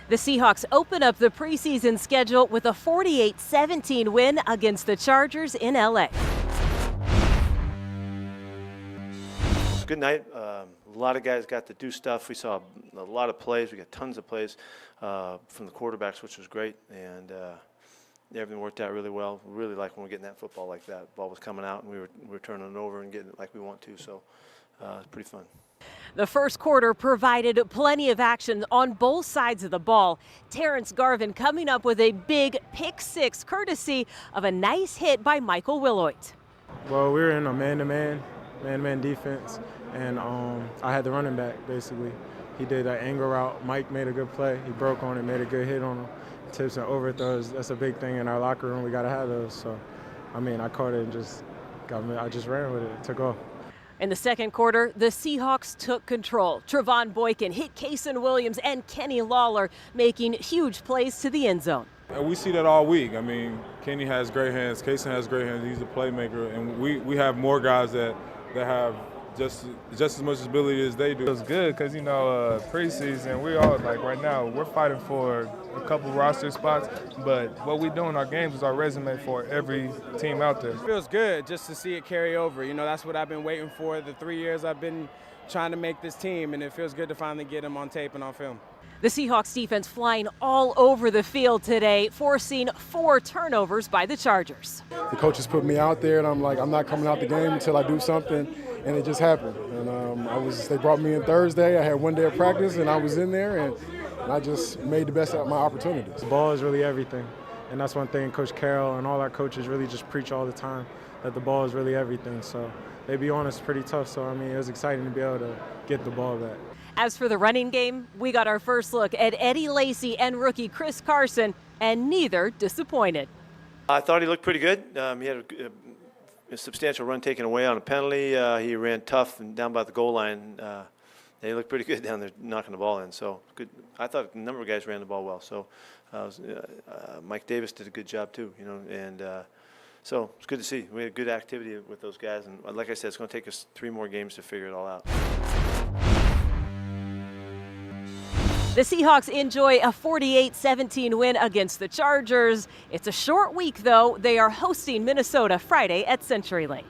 The Seahawks open up the preseason schedule with a 48-17 win against the Chargers in LA. It's a good night. A lot of guys got to do stuff. We saw a lot of plays. We got tons of plays from the quarterbacks, which was great. And everything worked out really well. Really like when we're getting that football like that. Ball was coming out, and we were turning it over and getting it like we want to. So it's pretty fun. The first quarter provided plenty of action on both sides of the ball. Terrence Garvin coming up with a big pick six, courtesy of a nice hit by Michael Willoit. Well, we were in a man-to-man defense, and I had the running back, basically. He did that angle route. Mike made a good play. He broke on it, made a good hit on him. Tips and overthrows, that's a big thing in our locker room. We got to have those. So, I caught it and I just ran with it, took off. In the second quarter, the Seahawks took control. Trevon Boykin hit Kason Williams and Kenny Lawler, making huge plays to the end zone. We see that all week. Kenny has great hands, Kason has great hands, he's a playmaker, and we have more guys that have just as much ability as they do. It was good because, preseason, we all, right now, we're fighting for a couple roster spots, but what we do in our games is our resume for every team out there. It feels good just to see it carry over. That's what I've been waiting for the 3 years I've been trying to make this team, and it feels good to finally get them on tape and on film. The Seahawks defense flying all over the field today, forcing 4 turnovers by the Chargers. The coaches put me out there, and I'm like, I'm not coming out the game until I do something, and it just happened. And they brought me in Thursday. I had 1 day of practice, and I was in there, and I just made the best out of my opportunities. The ball is really everything, and that's one thing Coach Carroll and all our coaches really just preach all the time, that the ball is really everything. So they be on us pretty tough, so it was exciting to be able to get the ball back. As for the running game, we got our first look at Eddie Lacy and rookie Chris Carson, and neither disappointed. I thought he looked pretty good. He had a substantial run taken away on a penalty. He ran tough and down by the goal line. He looked pretty good down there knocking the ball in. So good. I thought a number of guys ran the ball well. So Mike Davis did a good job too. And so it's good to see. We had good activity with those guys. And like I said, it's going to take us 3 more games to figure it all out. The Seahawks enjoy a 48-17 win against the Chargers. It's a short week, though. They are hosting Minnesota Friday at CenturyLink.